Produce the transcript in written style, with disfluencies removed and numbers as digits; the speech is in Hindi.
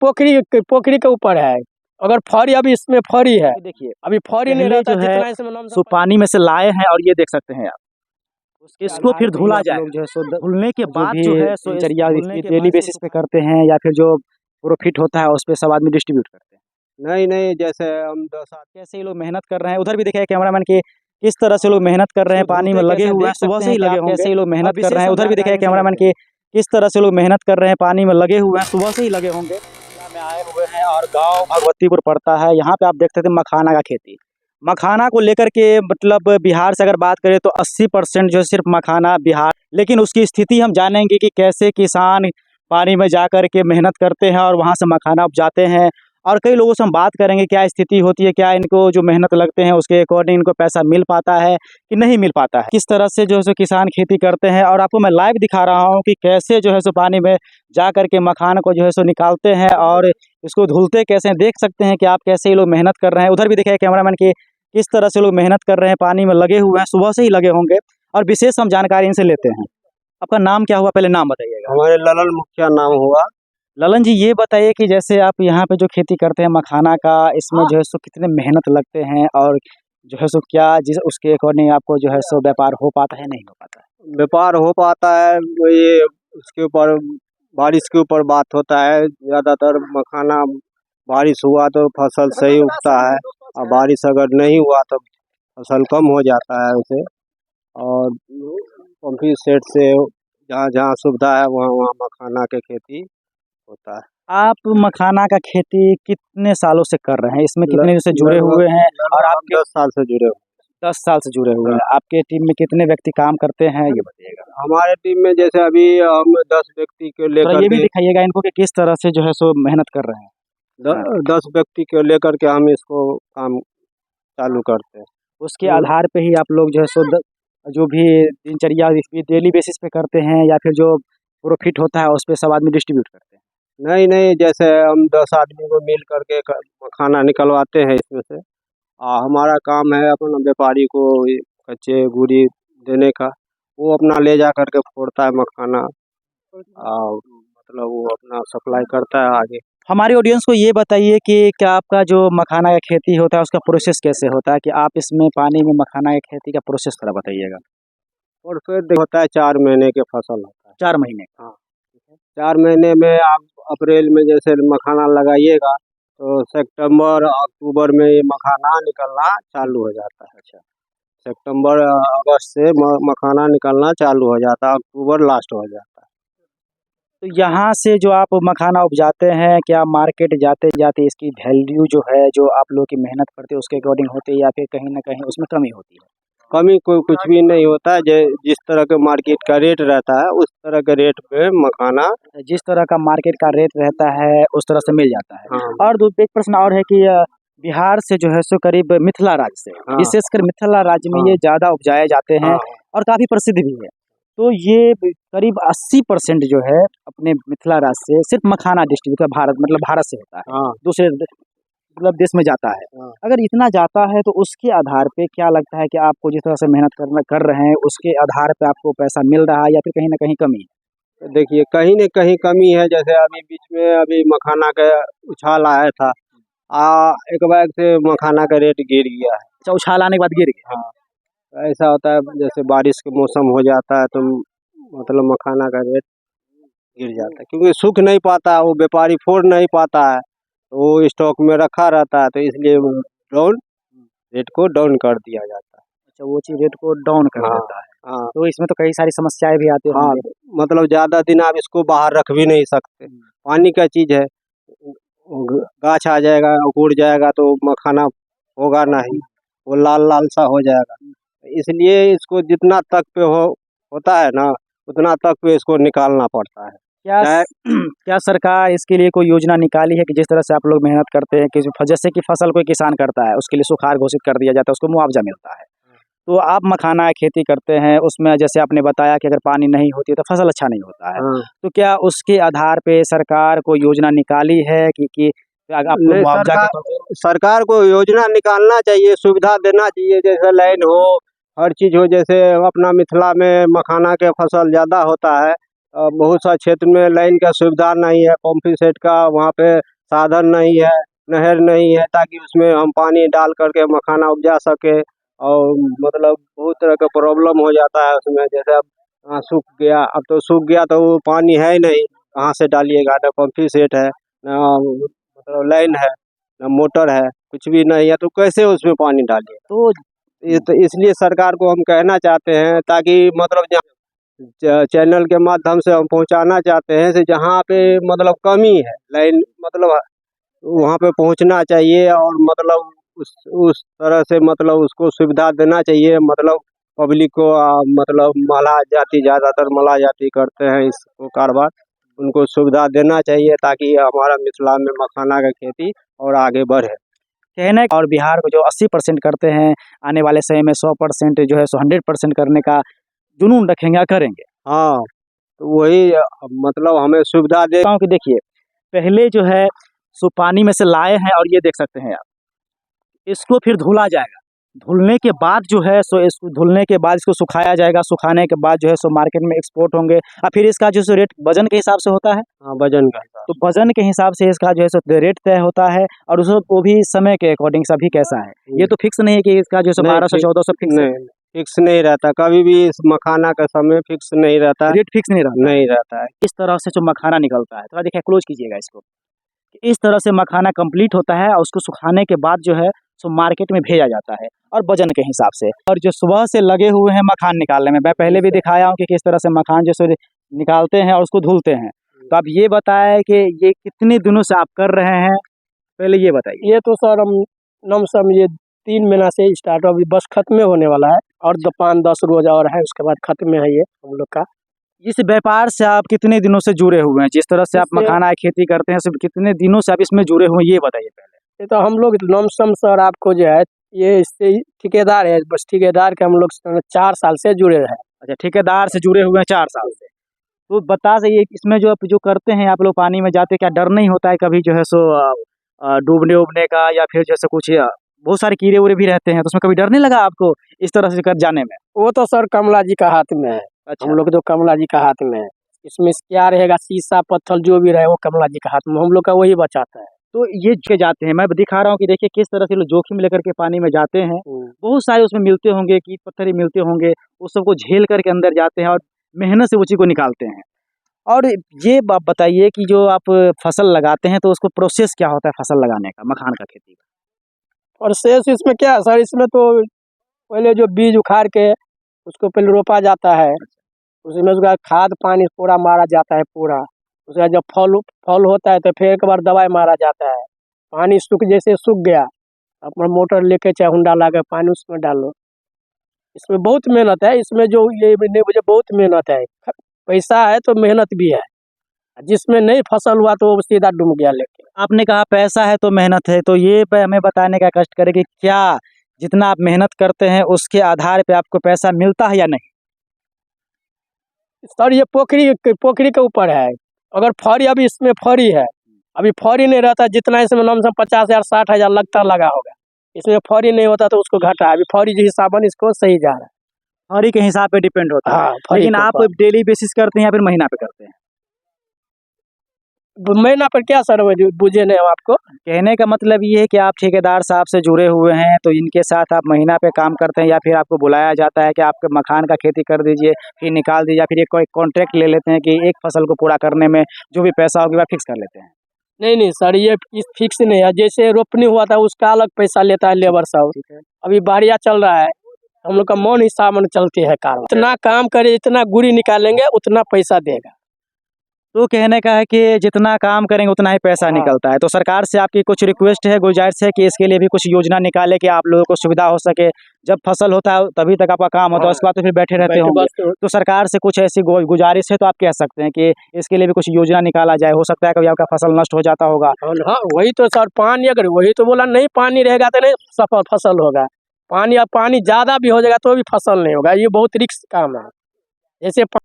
पोखरी पोखरी के ऊपर है। अगर फरी अभी इसमें फरी है, देखिए अभी फरी नहीं पहले रहता जो है जितना इसमें लमसम सो पानी में से लाए हैं और ये देख सकते हैं आप। इसको फिर धुला जाए, जो है सो धुलने के बाद भी जो है सो दिनचर्या डेली बेसिस पे करते हैं या फिर जो प्रॉफिट होता है उस पे सब आदमी डिस्ट्रीब्यूट करते हैं। नहीं नहीं, जैसे हम 10 आदमी कैसे ये लोग मेहनत कर रहे हैं, उधर भी देखिए कैमरामैन के किस तरह से लोग मेहनत कर रहे हैं, पानी में लगे हुए हैं, सुबह से ही लगे होंगे। कैसे ये लोग मेहनत कर रहे हैं, उधर भी देखिए कैमरामैन के किस तरह से लोग मेहनत कर रहे हैं, पानी में लगे हुए हैं, सुबह से ही लगे होंगे। में आए हुए हैं और गांव भगवतीपुर पड़ता है। यहाँ पे आप देख सकते हैं मखाना का खेती। मखाना को लेकर के मतलब बिहार से अगर बात करें तो 80% जो सिर्फ मखाना बिहार, लेकिन उसकी स्थिति हम जानेंगे कि कैसे किसान पानी में जा कर के मेहनत करते हैं और वहाँ से मखाना उपजाते हैं। और कई लोगों से हम बात करेंगे क्या स्थिति होती है, क्या इनको जो मेहनत लगते हैं उसके अकॉर्डिंग इनको पैसा मिल पाता है कि नहीं मिल पाता है, किस तरह से जो है सो किसान खेती करते हैं। और आपको मैं लाइव दिखा रहा हूँ कि कैसे जो है सो पानी में जा कर के मखान को जो है सो निकालते हैं और इसको धुलते कैसे हैं। देख सकते हैं कि आप कैसे ये लोग मेहनत कर रहे हैं। उधर भी देखिए कैमरामैन की किस तरह से लोग मेहनत कर रहे हैं, पानी में लगे हुए हैं, सुबह से ही लगे होंगे। और विशेष हम जानकारी इनसे लेते हैं। आपका नाम क्या हुआ, पहले नाम बताइएगा। हमारे ललन मुखिया नाम हुआ। ललन जी ये बताइए कि जैसे आप यहाँ पे जो खेती करते हैं मखाना का, इसमें जो है सो कितने मेहनत लगते हैं और जो है सो क्या जिस उसके अकॉर्डिंग आपको जो है सो व्यापार हो पाता है नहीं हो पाता है। व्यापार हो पाता है वो ये उसके ऊपर बारिश के ऊपर बात होता है। ज़्यादातर मखाना बारिश हुआ तो फसल सही उगता है, और बारिश अगर नहीं हुआ तो फसल कम हो जाता है उसे। और पंपिंग सेट से जहाँ जहाँ सुविधा है वहाँ वहाँ मखाना के खेती होता है। आप मखाना का खेती कितने सालों से कर रहे हैं, इसमें कितने से जुड़े हुए हैं? और आप 10 साल से जुड़े हुए। 10 साल से जुड़े हुए हैं। आपके टीम में कितने व्यक्ति काम करते हैं ये बताइएगा। हमारे टीम में जैसे अभी हम 10 व्यक्ति को तो लेकर ये भी के दिखाइएगा इनको कि किस तरह से जो है सो मेहनत कर रहे हैं। 10 व्यक्ति को लेकर के हम इसको काम चालू करते हैं। उसके आधार पे ही आप लोग जो है सो जो भी दिनचर्या डेली बेसिस पे करते हैं या फिर जो प्रॉफिट होता है उस पे सब आदमी डिस्ट्रीब्यूट करते हैं। नहीं नहीं, जैसे हम 10 आदमी को मिल करके खाना निकलवाते हैं इसमें से। हमारा काम है अपना व्यापारी को ये कच्चे गुड़ी देने का, वो अपना ले जा करके फोड़ता है मखाना, मतलब वो अपना सप्लाई करता है आगे। हमारे ऑडियंस को ये बताइए कि क्या आपका जो मखाना का खेती होता है उसका प्रोसेस कैसे होता है, कि आप इसमें पानी में मखाना की खेती का प्रोसेस थोड़ा बताइएगा। और फिर होता है 4 महीने के फसल होता है। 4 महीने। हाँ, 4 महीने में आप अप्रैल में जैसे मखाना लगाइएगा तो सितंबर अक्टूबर में ये मखाना निकलना चालू हो जाता है। अच्छा, सितंबर अगस्त से मखाना निकलना चालू हो जाता है, अक्टूबर लास्ट हो जाता है। तो यहाँ से जो आप मखाना उपजाते हैं क्या मार्केट जाते जाते इसकी वैल्यू जो है जो आप लोग की मेहनत करते हैं उसके अकॉर्डिंग होती है या फिर कहीं ना कहीं उसमें कमी होती है? कमी कोई कुछ भी नहीं होता है। जिस तरह के मार्केट का रेट रहता है उस तरह के रेट पे मखाना, जिस तरह का मार्केट का रेट रहता है उस तरह से मिल जाता है। हाँ। और एक प्रश्न और है कि बिहार से जो है सो करीब मिथिला राज्य से, हाँ। विशेषकर मिथिला राज्य में हाँ। ये ज़्यादा उपजाए जाते हैं। हाँ। और काफ़ी प्रसिद्ध भी है। तो ये करीब 80% जो है अपने मिथिला राज्य से सिर्फ मखाना डिस्ट्रीब्यूट भारत मतलब भारत से होता है। हाँ। दूसरे मतलब देश में जाता है। हाँ। अगर इतना जाता है तो उसके आधार पे क्या लगता है कि आपको जिस तरह से मेहनत कर रहे हैं उसके आधार पे आपको पैसा मिल रहा है या फिर कहीं ना कहीं कमी है? देखिए कहीं न कहीं कमी है। जैसे अभी बीच में अभी मखाना का उछाल आया था, एक बार से मखाना का रेट गिर गया है। अच्छा, उछाल आने के बाद गिर गया। हाँ, ऐसा होता है जैसे बारिश के मौसम हो जाता है तो मतलब मखाना का रेट गिर जाता है, क्योंकि सूख नहीं पाता, वो व्यापारी फोड़ नहीं पाता है, तो वो स्टॉक में रखा रहता है, तो इसलिए रेट को डाउन कर दिया जाता है। अच्छा, वो चीज़ रेट को डाउन कर हाँ। देता है। हाँ, तो इसमें तो कई सारी समस्याएं भी आती हाँ, होंगी। मतलब ज़्यादा दिन आप इसको बाहर रख भी नहीं सकते। पानी का चीज़ है, गाछ आ जाएगा, उड़ जाएगा तो मखाना होगा नहीं, वो लाल लाल सा हो जाएगा। इसलिए इसको जितना तक पे होता है ना उतना तक पे इसको निकालना पड़ता है। क्या क्या सरकार इसके लिए कोई योजना निकाली है कि जिस तरह से आप लोग मेहनत करते हैं कि जैसे कि फसल कोई किसान करता है उसके लिए सुखाड़ घोषित कर दिया जाता है, उसको मुआवजा मिलता है। तो आप मखाना की खेती करते हैं उसमें जैसे आपने बताया कि अगर पानी नहीं होती तो फसल अच्छा नहीं होता है। हाँ। तो क्या उसके आधार पे सरकार को योजना निकाली है कि आप लोग नहीं, मुआवजा सरकार को योजना निकालना चाहिए, सुविधा देना चाहिए, जैसे लाइन हो, हर चीज़ हो। जैसे अपना मिथिला में मखाना के फसल ज़्यादा होता है बहुत सा क्षेत्र में लाइन का सुविधा नहीं है, पंपिंग सेट का वहाँ पे साधन नहीं है, नहर नहीं है ताकि उसमें हम पानी डाल करके मखाना उपजा सके। और मतलब बहुत तरह का प्रॉब्लम हो जाता है उसमें, जैसे अब सूख गया, अब तो सूख गया तो वो पानी है ही नहीं, कहाँ से डालिएगा, ना पंपिंग सेट है, ना मतलब लाइन है, ना मोटर है, कुछ भी नहीं है, तो कैसे उसमें पानी डालिए। तो इसलिए सरकार को हम कहना चाहते हैं, ताकि मतलब चैनल के माध्यम से हम पहुंचाना चाहते हैं कि जहाँ पे मतलब कमी है लाइन, मतलब वहाँ पे पहुंचना चाहिए, और मतलब उस तरह से मतलब उसको सुविधा देना चाहिए। मतलब पब्लिक को मतलब मल्लाह जाति, ज़्यादातर मल्लाह जाति करते हैं इसको कारोबार, उनको सुविधा देना चाहिए ताकि हमारा मिथिला में मखाना का खेती और आगे बढ़े। कहना है और बिहार को जो 80% करते हैं, आने वाले समय में 100% जो है सो 100% करने का जुनून रखेंगे या करेंगे। हाँ, तो वही मतलब हमें सुविधा दे। कि देखिए पहले जो है सो पानी में से लाए हैं, और ये देख सकते हैं आप, इसको फिर धुला जाएगा, धुलने के बाद जो है सो इसको धुलने के बाद इसको सुखाया जाएगा, सुखाने के बाद जो है सो मार्केट में एक्सपोर्ट होंगे, और फिर इसका जो सो रेट वजन के हिसाब से होता है। हाँ, वजन का हिसाब। तो वजन के हिसाब से इसका जो है सो रेट तय होता है, और उसको वो भी समय के अकॉर्डिंग सभी कैसा है, ये तो फिक्स नहीं है कि इसका जो है सो 1200-1400 फिक्स है। नहीं, फिक्स नहीं रहता, कभी भी इस मखाना का समय फिक्स नहीं रहता है, रेट फिक्स नहीं रहता है। इस तरह से जो मखाना निकलता है, थोड़ा देखिए क्लोज कीजिएगा इसको, इस तरह से मखाना कंप्लीट होता है, और उसको सुखाने के बाद जो है सो मार्केट में भेजा जाता है, और वजन के हिसाब से। और जो सुबह से लगे हुए हैं मखान निकालने में, मैं पहले भी दिखाया हूँ कि किस तरह से मखान जो सो निकालते हैं और उसको धुलते हैं। तो आप ये बताएं कि ये कितने दिनों से आप कर रहे हैं, पहले ये बताइए। ये तो सर हम लमसम ये 3 महीना से स्टार्ट, अभी बस खत्म होने वाला है, और 5-10 रोज और है, उसके बाद खत्म है ये हम लोग का। इस व्यापार से आप कितने दिनों से जुड़े हुए हैं, जिस तरह से आप मखाना की खेती करते हैं, सिर्फ कितने दिनों से आप इसमें जुड़े हुए हैं, ये बताइए पहले। ये तो हम लोग लमसम सर आपको जो है ये इससे ही ठेकेदार है, बस ठेकेदार के हम लोग 4 साल से जुड़े हैं। अच्छा, ठेकेदार से जुड़े हुए हैं 4 साल से। तो बता सही, इसमें जो आप जो करते हैं, आप लोग पानी में जाते, क्या डर नहीं होता है कभी जो है सो डूबने उबने का, या फिर जैसे कुछ बहुत सारे कीड़े उड़े भी रहते हैं, तो उसमें कभी डर नहीं लगा आपको इस तरह से कर जाने में? वो तो सर कमला जी का हाथ में है। अच्छा, हम लोग तो कमला जी का हाथ में है, इसमें क्या रहेगा, शीशा पत्थर जो भी रहे वो कमला जी का हाथ में, हम लोग का वही बचाता है। तो ये के जाते हैं, मैं दिखा रहा हूँ कि देखिए किस तरह से लोग जोखिम लेकर के पानी में जाते हैं, बहुत सारे उसमें मिलते होंगे, कीट पत्थर ही मिलते होंगे, उस सबको झेल करके अंदर जाते हैं, और मेहनत से उसी को निकालते हैं। और ये आप बताइए कि जो आप फसल लगाते हैं, तो उसको प्रोसेस क्या होता है फसल लगाने का, मखान का खेती का? और शेष इसमें क्या है सर, इसमें तो पहले जो बीज उखाड़ के उसको पहले रोपा जाता है, उसमें उसका खाद पानी पूरा मारा जाता है पूरा, उसका जब फल होता है तो फिर एक बार दवाई मारा जाता है, पानी जैसे सूख गया, अपना मोटर लेके चाहे हुंडा ला के पानी उसमें डालो। इसमें बहुत मेहनत है, इसमें जो ये नहीं, मुझे बहुत मेहनत है, पैसा है तो मेहनत भी है, जिसमें नहीं फसल हुआ तो वो सीधा डूब गया। लेके आपने कहा पैसा है तो मेहनत है, तो ये हमें बताने का कष्ट करें कि क्या जितना आप मेहनत करते हैं उसके आधार पे आपको पैसा मिलता है या नहीं? सर ये पोखरी के ऊपर है, अगर फरी अभी इसमें फरी है, अभी फरी नहीं रहता, जितना इसमें लमसम 50,000 60,000 लगता लगा होगा, इसमें फरी नहीं होता तो उसको घाटा है। अभी फरी जो हिसाबन इसको सही जा रहा है, फरी के हिसाब पे डिपेंड होता है। हाँ, लेकिन आप डेली बेसिस करते हैं या फिर महीना पे करते हैं? महीना पर क्या सर, बुझे नहीं आपको। कहने का मतलब ये है कि आप ठेकेदार साहब से जुड़े हुए हैं, तो इनके साथ आप महीना पे काम करते हैं, या फिर आपको बुलाया जाता है कि आपके मखान का खेती कर दीजिए, फिर निकाल दीजिए, या फिर एक कॉन्ट्रैक्ट ले लेते हैं कि एक फसल को पूरा करने में जो भी पैसा होगा फिक्स कर लेते हैं? नहीं सर, ये फिक्स नहीं है, जैसे रोपनी हुआ था उसका अलग पैसा लेता है लेबर साहब। अभी बारिया चल रहा है, हम लोग का मौन हिसाब में चलती है कार, इतना काम करे, इतना गुड़ी निकालेंगे उतना पैसा देगा। तो कहने का है कि जितना काम करेंगे उतना ही पैसा निकलता है। तो सरकार से आपकी कुछ रिक्वेस्ट है, गुजारिश है कि इसके लिए भी कुछ योजना निकाले कि आप लोगों को सुविधा हो सके। जब फसल होता है तभी तक आपका काम होता है, उसके बाद तो फिर बैठे रहते होंगे। तो सरकार से कुछ ऐसी गुजारिश है तो आप कह सकते हैं कि इसके लिए भी कुछ योजना निकाला जाए, हो सकता है कभी आपका फसल नष्ट हो जाता होगा। हाँ, वही तो सर, पानी अगर वही तो बोला, नहीं पानी रहेगा तो नहीं सफल फसल होगा, पानी ज़्यादा भी हो जाएगा तो भी फसल नहीं होगा, ये बहुत रिस्क काम है। जैसे